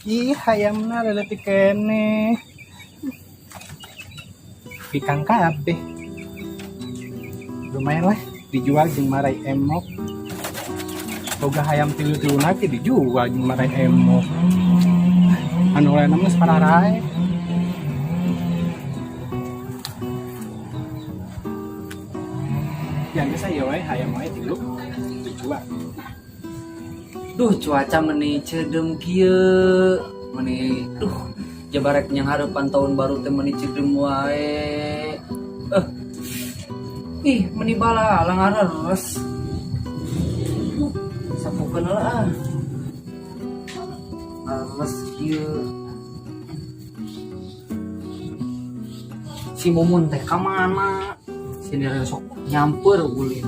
Ih, hayamna leuletik keneh. Pikang kabeh. Lumayan lah dijual jeung marai emok. Boga hayam tilu-tiluna ge dijual jeung marai emok. Anu lain mah pararae. Yang biasa ya wae hayam wae tilu dijual. Duh, cuaca meni cedem kieu. Meni jabarek yang harapan tahun baru teh meni cedem wae. Ih, meni bala langareres. Sapukeun lah. Ares kieu. Si Mumun teh ka mana? Sini sok nyamper ulin.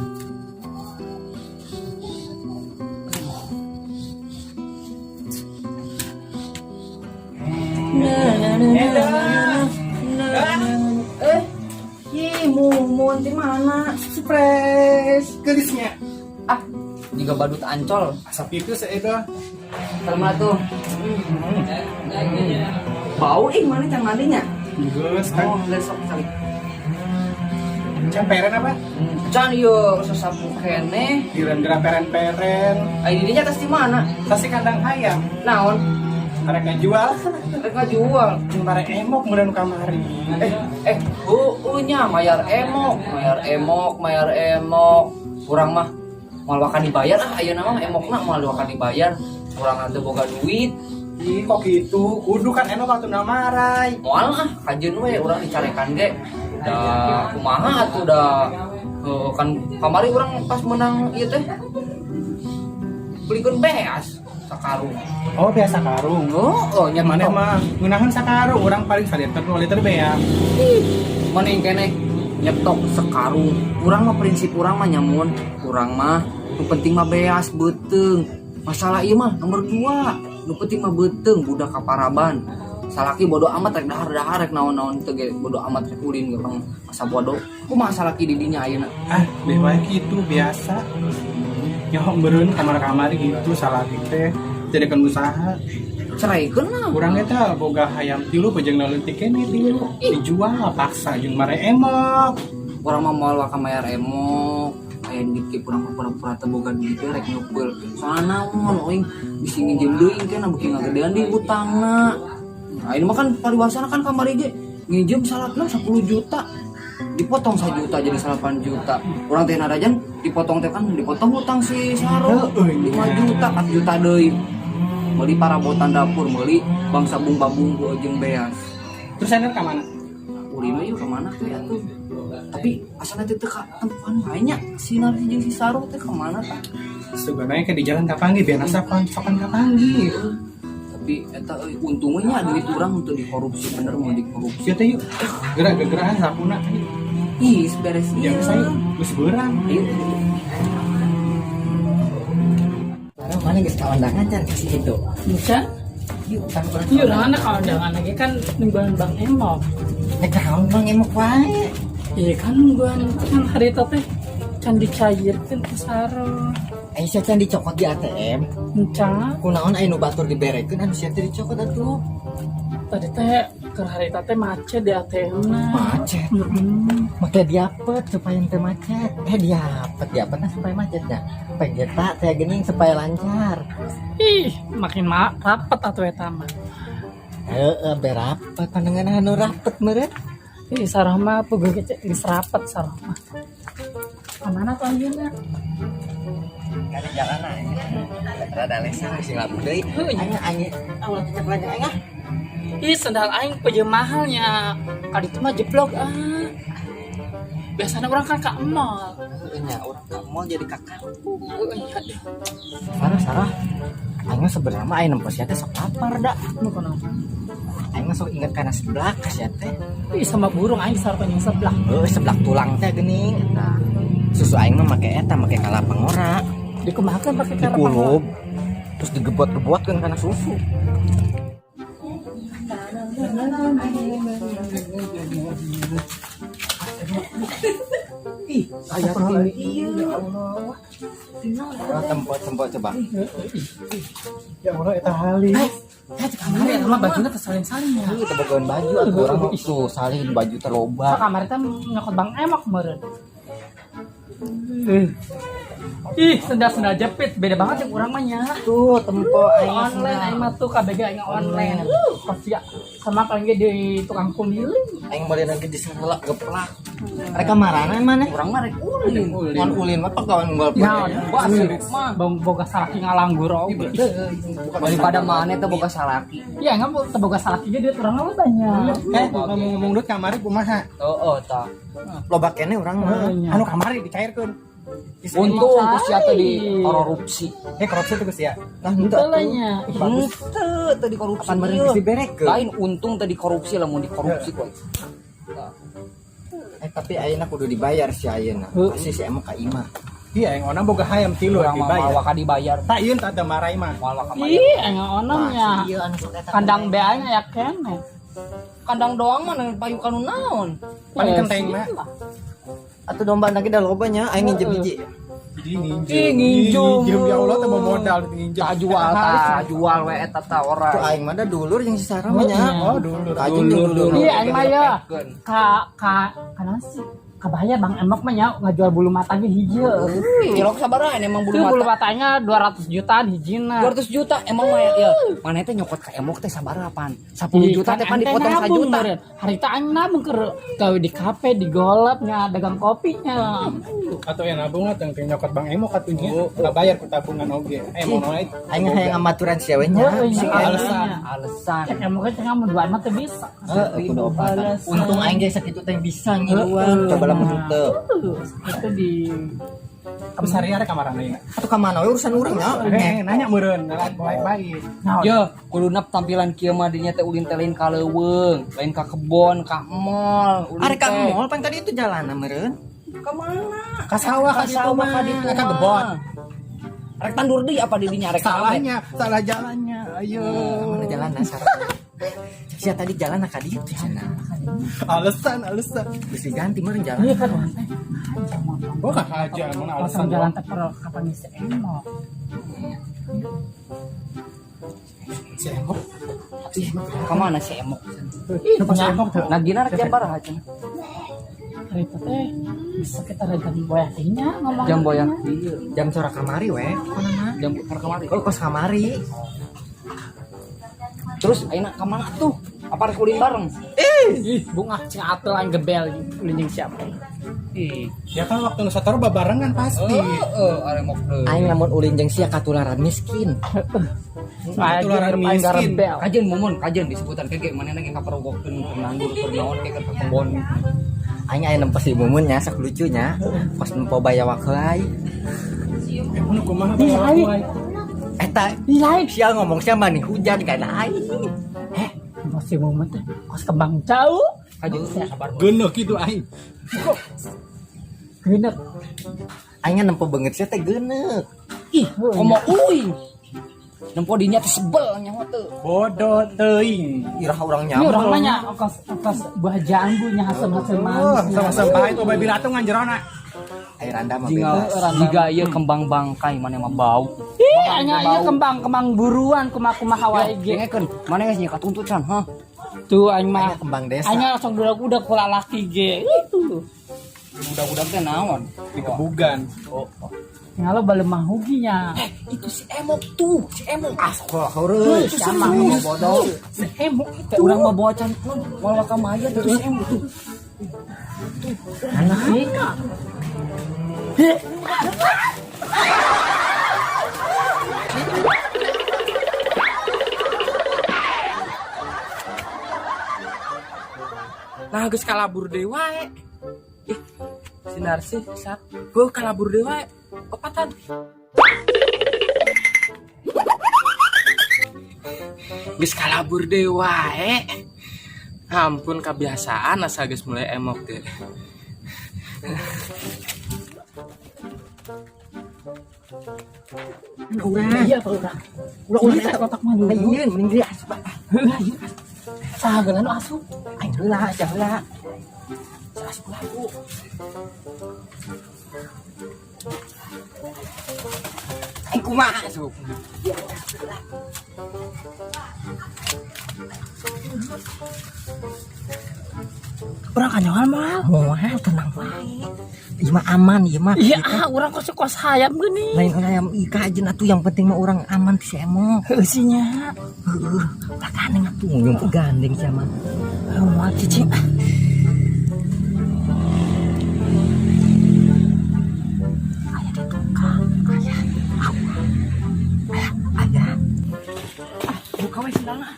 Mumun di mana? Surprise, gelisnya. Juga badut ancol. Asap itu seeda. Sama tuh. Bau mana can mandinya? Geus kan. Oh, lesok kali. Camperan apa? Can yo sasapu kene. Geran-geran peren-peren. Ai didinya tes di mana? Tasih kandang hayam. Naon? Mereka jual. Mereka jual. Jeung bare emok mudah nu kamari. Nya mayar emok. Kurang mah moal wakan dibayar ayeuna mah emokna moal wakan dibayar. Kurang teu boga duit. Ih, kok gitu? Kudu kan emok waktu namarai. Moal kajeun we urang dicarekan ge. Da kumaha atuh da kan kamari urang pas menang ieu teh belikeun beas sakarung. Oh, biasa karung. Nya Maneh mah ngeunaheun sakarung, urang paling saliter 2 liter beak. Mending kene nyetok sekarung. Urang mah prinsip urang mah nyamun. Urang mah nu penting mah beas beuteung. Masalah ieu mah nomor 2. Nu penting mah beuteung budak kaparaban. Salaki bodo amat rek dahar rek naon-naon teu ge bodo amat rek ulin ge Bang. Masa bodo. Kumaha salaki di dinya ayeuna? Beh wae kitu biasa. Nyoh meureun kamar-kamar gitu salaki teh jadikan usaha. Ceraikeun lah. Urang eta boga hayam tilu peujeung leutik keneh tilu dijual paksa jeung mare emok. Urang mah moal ka mayar emok. Aya duit ge urang pura-pura teu boga duit rek nyupeul. Soalna naon euing bisi nginjem deui kana beuki ngagedean di utangna. Nah, ini mah kan pariwasana kan kamari ge nginjem salatna 10 juta. Dipotong 1 juta jadi 8 juta. Urang teh nadajan dipotong teh kan dipotong utang si Saro 5 juta, 4 juta deui. Meuli parabotan dapur, meuli bangsa bumbu-bumbu jeung beas. Terus enak ka mana? Ulin we ka mana teh atuh. Tapi asalna teh teu ka tempat lainnya. Si Narji jeung si Saro teh ka mana tah? Sebenarnya ke di jalan Kapanggi biar rasa sokan Kapanggi. Tapi eta untungnya duit urang untuk dikorupsi bener mau dikorupsi. Sieu teh yuk. Gerak-gerakan sapuna teh. Ih, beres ieu. Yang saya geus beurang. Ieu. Mana geus kawandangan can kasih gitu. Bisa? Yuk kan urang. Iya, urang anak kawandangan lagi kan nungguan Bang Emok. Naon Bang emok wae. Iya kan nungguan kan hari itu teh can dicairkeun ku Saro. Aisyah can dicokot di ATM. Encang Kunaon aya nu batur diberekeun anu sia teh dicokot atuh. tadi teh keur hari itu teh macet di ATM-na. Macet. Make diapet supaya teu macet. Diapetna supaya macet dah. Pegeta teh geuning supaya lancar. Ih, makin rapet atuh eta mah. Berapet pandangan anu rapet meureun. Ih, Sarah mah puguh geus rapet Sarah mah. Kamana tuh anjeunna? Kada jalan aja. Rada lesa sing labu deui. Anya awal cek lagi anya. Ih, sendal aing peujeum mahalnya. Kali itu mah jeblok Biasanya orang kan ka mall. Nya urang ka mall jadi ka kampung. Sarah. Aing mah sebenarnya mah aya nempos ya teh sok lapar da. Nu kono? Aing mah sok inget kana seblak ya teh. Ih, sama burung aing sareng yang sebelah. Seblak tulang teh geuning eta. Susu aing mah make eta, make kalapa ngora. Dikumahakeun pake cara Dikulub. Terus digebot-gebotkeun kana susu. seperti ini. Iya, ya Allah. Tempat coba. Ya Allah eta halis. Di kamar ya mah bajunya tersalin-salin ya. Kita bagian baju atuh orang itu salin baju Sa terloba. kamar teh nyokot Bang Emak meureun. Ih, sendal-sendal jepit beda banget jeung urang mah nya. Tuh tempo Online aing mah tuh KBG aing online. Pasti sama paling ge di tukang kulit. aing balik lagi di sana geplak. Mereka marana mana? Urang mah rek ulin. Ngan ulin mah pegawai nunggal Ya, Wah, serius mah. boga salaki ngalanggur oge. Daripada mana teh boga salaki. Iya, enggak teu boga salaki ge dia urang mah banyak. Ngomong-ngomong duit kamari kumaha? Oh, tah. Loba kene urang mah. Anu kamari dicairkeun. Untung ku sia teh di korupsi. Korupsi tuh ya. Nah, Teu lah nya. Henteu teh di korupsi. Akan meureun geus diberekeun. Lain untung teh di korupsi lamun di korupsi koy. Tapi ayeuna kudu dibayar si ayeuna. Pasti si emok ka imah. Iya, yang orang boga hayam tilu Urang mah dibayar. mawa ka dibayar. Tak ieu tak ada marai mah. Mawa ka bayar. Ih, enggak onam nya. Iya anu sok eta. Kandang bea nya ya kene. Kandang doang mah nang payu kanu naon. Paling kenteng mah. Atuh domba lagi da lobanya aing nginjem hiji. Ih, nginjem. Ya Allah teh modal nginjem. Tak jual we eta tah Tuh orang. aing mah da dulur yang si Sarah mah nya. Oh, dulu. Kajeng dulur. Iya, aing mah ya. Kana sih kabaya Bang Emak mah nya ngajual bulu mata ge hiji. Cilok sabaraha emang bulu Itu bulu mata. matanya 200 jutaan hijina. 200 juta emang mah ya. Mana teh nyokot ka emok teh sabaraha pan? 10 juta teh pan dipotong 1 juta. Hari teh aing nabung keur gawe di kafe, di golap nya dagang kopinya. Atau yang nabung atau yang nyokot Bang Emo katunya. Enggak bayar ku tabungan oge. Emo noit. Aing hayang ngamaturan si awe nya. Oh, iya. Alasan. Cek emok teh ngamun duaan mah teh bisa. Kudu opatan. Untung aing ge sakitu teh bisa ngiluan. Coba lamun teu. Itu di Kamu sehari-hari kamarana ieu. Atuh ka mana we urusan urang nya. Nanya meureun, baik-baik. Yo, kuduna tampilan kieu mah dinya teh ulin teh lain ka leuweung, lain ka kebon, ka mall, ulin Are ka teh. mall pan tadi itu jalanan meureun. Ka mana? Ka sawah ka ditu mah. Ka kebon. Rek tandur deui apa di dinya rek Salahnya, salah jalannya. Ayo. Mana jalanan Sarah? Sia tadi jalan ka ditu cenah. Alasan. Geus diganti meureun jalan. Iya kan teh. Oh, aja mana Alasan alasan. jalan teh per kapan si emok. Si Emo. Ka mana si emok? Ih, Pas Emo tuh. Nagina rek jam baraha cenah? hari itu teh bisa kita jam boyaknya ngomong. Jam boyak. Jam sorak kamari we. Mana Jam kamari. Oh kos kamari. Terus ayeuna ka mana tuh? Apa rek ulin bareng? Ih, bunga cing atel aing gebel linjing siapa. Ih, Ya kan waktu Nusantara babarengan pasti. arek mok deui. Aing lamun ulin jeung sia katularan miskin. Ketularan Aing miskin. rebel. Kajen momen, kajen disebutan kege manehna ge kaperogokkeun keur nganggur keur naon ke keur kebon. Aing aya nempes di mumun nya sak lucunya. Pas nempo bayawak heulai. Anu kumaha Ih, bawa aing. wae. Eta Lain sia ngomong siapa nih hujan kana aing. masih momen teh kos kembang jauh. Kajen sabar. Geuneuh kitu aing. Geuneuh. Aing nempo beungeut sia teh geuneuh. Ih, komo uing. Nempo dinya teh sebel nyawa teu. Bodoh teuing. Irah urang Ini orang nyaman. nanya kos buah jambu nya hasil-hasil Oh, manis. sama-sama bae tuh bae bilatung anjerona. Air randa mah Jika bebas. jika ieu kembang bangkai maneh mah bau. Ih, anya ieu kembang buruan kumaha wae ge. Dengekeun, maneh geus nya katuntutan, hah? Tuh aing mah Aya kembang desa. anya langsung udah kula laki ge. Itu. Budak-budak teh naon? Di kebugan. Ngalo bale mah huginya. Itu si Emok tuh, si Emok. Kok haureuy Sama ngomong bodoh. Emok Teh urang mah bawa can malah ka maya tuh si Emok tuh. anak Nah, geus kalabur deui wae. Ih, si Narsi sak. Heuh kalabur deui wae. Pepatan. Geus kalabur deui wae. Ampun kebiasaan asa geus mulai emok teh. Iya, Pak Urang. Ulah tak kotak mah dulu. ayeun mending dia asup. Sagelan asup. Aing heula aja heula. kumaha sok. Urang kan nyoal mal. Moal tenang wae. Ieu mah aman ieu mah. Iya, urang kos hayam geuning. Lain ayam ika aja atuh yang penting mah orang aman si emo. Heuh nya. Heeh, lah kaneng atuh nyumput gandeng si aman. Moal cicing. Aya. Buka we sendalna.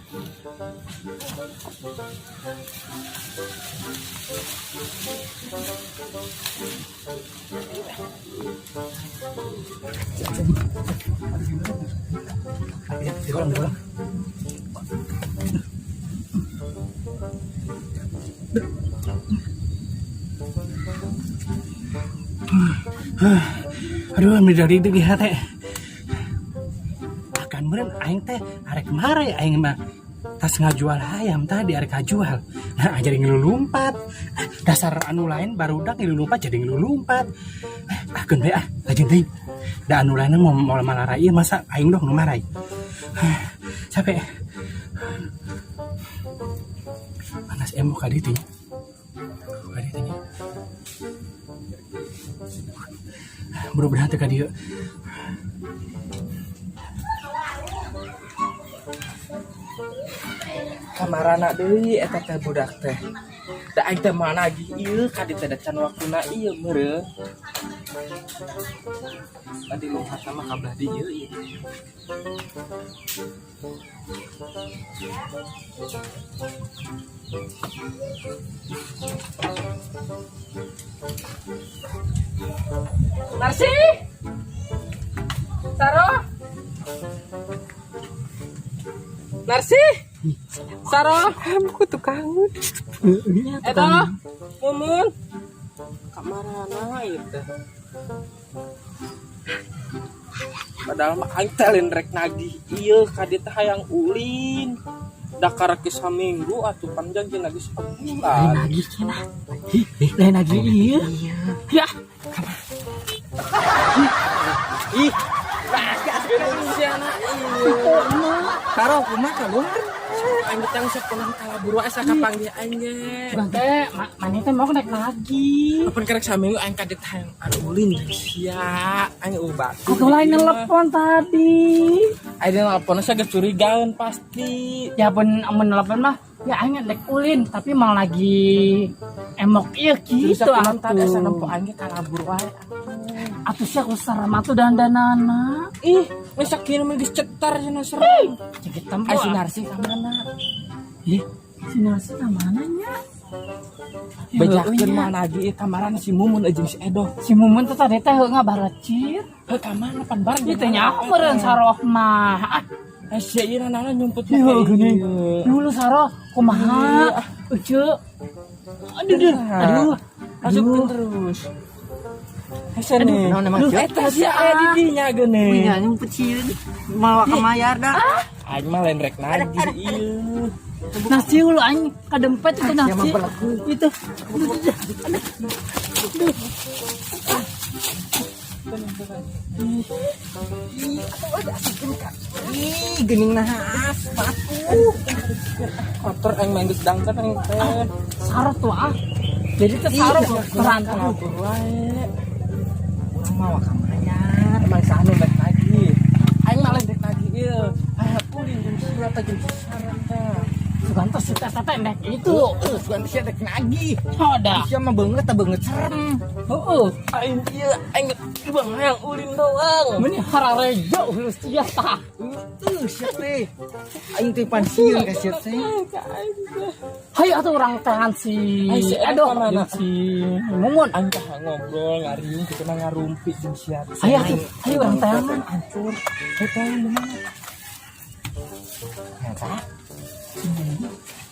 Aduh, midari deui teh. Akan meureun aing teh arek mare aing mah tas ngajual hayam tadi arek kajual. Nah, jadi ngilulumpat. Dasar anu lain barudak ngilulumpat jadi ngilulumpat. Keun bae lajeng teuing. Da anu lain mau malarai ieu masa aing dong nu marai. Capek. Panas emo ka ditu. Ka ditu nya. Mudah-mudahan teh ka dieu. Kamarana deui eta teh budak teh. Da aing teh mah nagih ieu ka ditu da can waktuna ieu meureun. Adi lumpat sama kabelah dieu ieu. Narsi. Saro. Narsi. Saro, aku tukang. Eta, Mumun. Kamarana ieu teh. Padahal mah aing teh lain rek nagih ieu ka ditu hayang ulin. Da karek saminggu atuh panjang jeung nagih sabulan. Lagi cenah. Lain lagi ieu. Ya. Ih, Indonesia Karo kumaha kalung? aing teh sapeunah kalaburu asa kapanggih aing ge. Bang teh, mana teh mau naik lagi. Apan karek saminggu aing ka ditu hayang ulin sia. Aing ubah. Aku lain nelpon tadi. Aing nelpon saya curigaan pasti. Ya pun amun nelpon mah ya aing naik ulin tapi mau lagi emok ieu Terus gitu aku tadi asa atuh. nempo aing ge kalaburu wae. Atuh sih aku sarem atuh dandanana. Ih, wis sakieu mah geus cetar cenah serem. Cekit tempo. Ai si Narsi ka mana? Ih, si Narsi ka mananya? Bejakeun mah lagi kamaran si Mumun jeung si Edo. Si Mumun teh tadi teh ngabarecir. Heuh ka mana pan bareng Ieu teh nya meureun saroh mah. Ah, si ieu nana nyumput Iya, mah geuning. ieu. Dulu saroh kumaha? Ece. Aduh. Masukkeun terus. Hese nih. Naon emang ceu? Eta si Edi dinya geuning. Punya nyumput sieun. Mawa ka mayar dah. Aing mah lain rek nagih ieu. Nasi ulu aing kadempet itu nasi. mah pelaku. Itu. Ih, geuning naas batu. Kotor aing main geus dangkan aing teh. Sarot tuh ah. Jadi teh sarot berantem. Kalabur wae. Urang mawa ka mayar. Emang sanu rek nagih. Aing mah lain rek nagih ieu. Aya pulin jeung sia teh jeung saran teh. Sugantos si tete nek itu. Sugan sia rek nagih. Hoda. Sia mah beungeut serem. Heeh. Aing ieu aing bang hayang ulin doang. Meni hararejo geus sia tah. Sia teh. Aing teh pan sieun ka sia teh. Hayu atuh urang tehan si Ai, si Edo Edo kemana? jeung si Mumun. Aing teh ngobrol ngariung kitu na ngarumpi jeung sia. Hayu atuh, hayu urang tehan. Hancur. Eta di mana?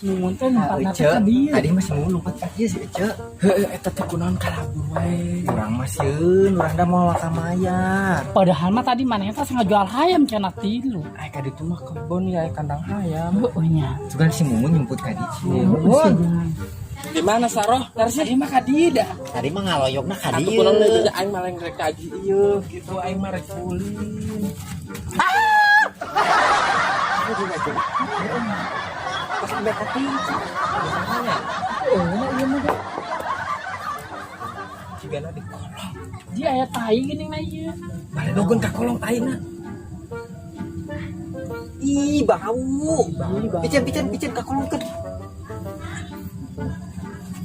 Mumun teh numpat Ece, ka dieu. tadi masih mau lompat ka dieu si Ece. Heuh eta teh kunaon kalabur wae. Urang mah sieun, urang da mawa ka mayar. Padahal mah tadi maneh teh ngajual hayam cenah tilu. Ai ka ditu mah kebon ya kandang hayam. Heuh nya. Sugan si Mumun nyumput ka dieu. Mumun. Di mana Saroh? Narsi mah kadida. Tadi mah ngaloyokna ka Atuh dieu. kunaon deui aing mah lain rek kaji ieu gitu aing mah rek ulin. Pas mereka tinggi. Jigana di kolong. Dia aya tai geuning na ieu. Bade dogon ka kolong taina. Ih, bau. Pican ka kolong ke.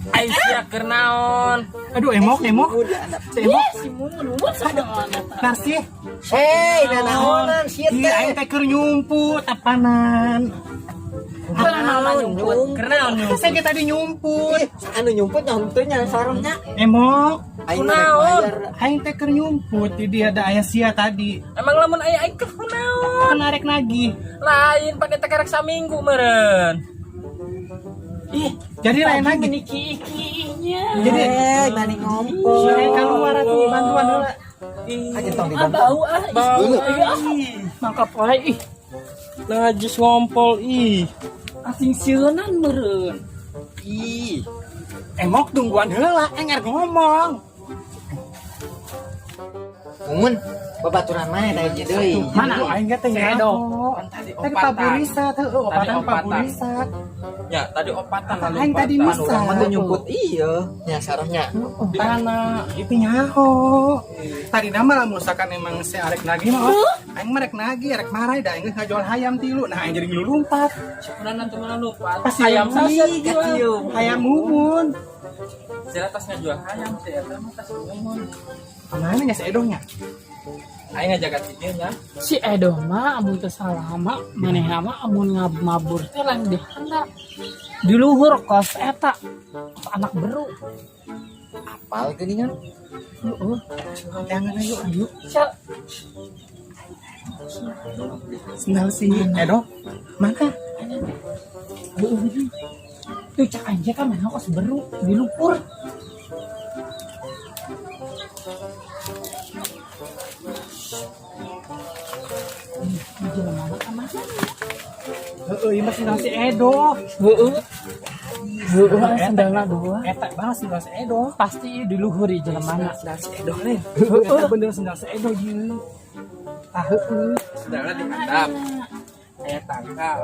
Aing sia keur naon? Aduh, emok. Si emok. Si mumun sadongan eta. Narsi. Hei, nanaonan sia Iya, aing teh keur nyumput apanan. Keur naon nyumput? Kenaon nyumput? Saya tadi nyumput. Anu nyumput nyumputnya sarongnya. Emok, Aing mah rek bayar. aing teh keur nyumput. Jadi ada aya sia tadi. Emang lamun aya aing keur kunaon? Kan arek nagih. Lain pake teh kerek saminggu meureun. Ih, jadi lain lagi. Iki-ikinya. Jadi Bani ngompol. saya keluar atuh bantuan heula. Aja tong Ah dibantu. bau Bau ih. Mangkap wae ih. Najis ngompol ih. Asing sieunan meureun. Ih. Emok tungguan heula, engar ngomong. Mumun, babaturan mana da hiji deui. Mana? Aing teh Sedo. Tadi paburisat, heueuh, opatan opatan. paburisat. Ya, tadi opatan lalu Aing tadi opatan. misa. Urang mah tuh nyumput iya, nya sarongnya. Tanah itu nyaho. Tadi nama lah misalkan emang si arek nagih mah. Aing mah rek nagih, rek marai da aing ngajual hayam tilu. Nah, aing jadi ngelulumpat. Sebenarnya nanti mana lupa. Pas Ayam sasa sasa dijual. Hayam mumun. Sila tas ngajual ayam sih, eta mah tas ngomong. Mana nya seedongnya? Aing ngajaga tidinya. Si Edo mah amun teu salama manehna mah amun ngabur teh lain dihandap. Di luhur kos eta anak beru. Apal geuningan. Heeh. Jangan ayo. Sia Sendal si Edo. Mana? tuh cak aja kan mana kos beru di luhur. Di jalan mana kan mas? Heeh, ieu mah sendal si Edo. Heeh. Heeh, sandalna dua. Eta banget sendal si Edo. Pasti di luhur di jalan mana? Sendal si Edo lain. Eta bener sendal si Edo ieu. Ah, heueuh. Sedangkan dihandap. Aya tangkal.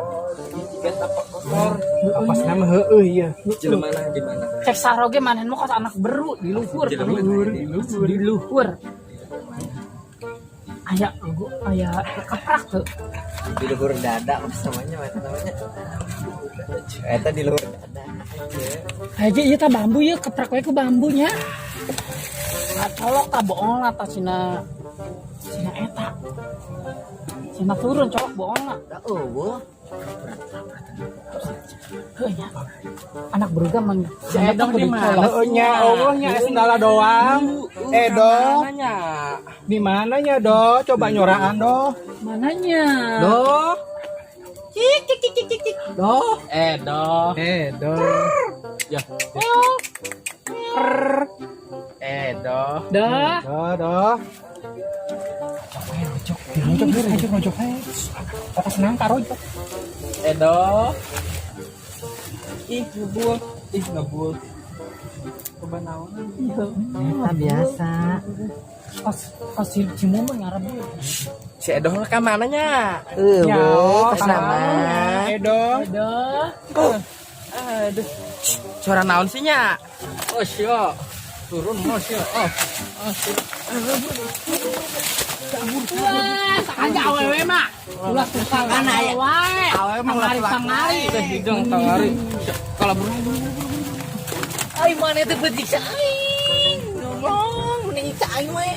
Jika tapak kotor. Apa nama heueuh ieu? Jelema mana di mana? Cek saroge maneh mah kos anak beru di luhur. Di luhur, di luhur. Di luhur. Aya lugu aya keprak tuh. Di luhur dada namanya apa namanya? Eta di luhur dada. Aja ieu tah bambu ieu keprak we ku bambunya. Colok tah bohong lah tah cina eta. Cina turun colok bohong lah. Da eueuh. Heuh nya. Anak beruga man si Edong Di di mana? colok. Heueuh nya, Allah nya sendal doang. Edo. Mananya? Di mananya, Do? Coba nyoraan, Do. Mananya? Do. Do. Edo. Edo. Ya. Edo. Dah. Do. Rojok aja. Apa senang karo rojok. Edo. Ih, ngebul. Ih, ngebul. Coba naon? Eta biasa. Pas si Mumun ngarep ieu. Si Edo ka mananya? Eueuh, kesana. Edo. Dah. Aduh. Suara naon sih nya? Oh, sio. Turun mau sio. Oh. Wah, aja awewe mah. Ulah tukang kana aya. Awewe mah ulah Pangari. Teh hidung tangari. Kalau buru Ai mana teh beutik aing. Ngomong mending aing we.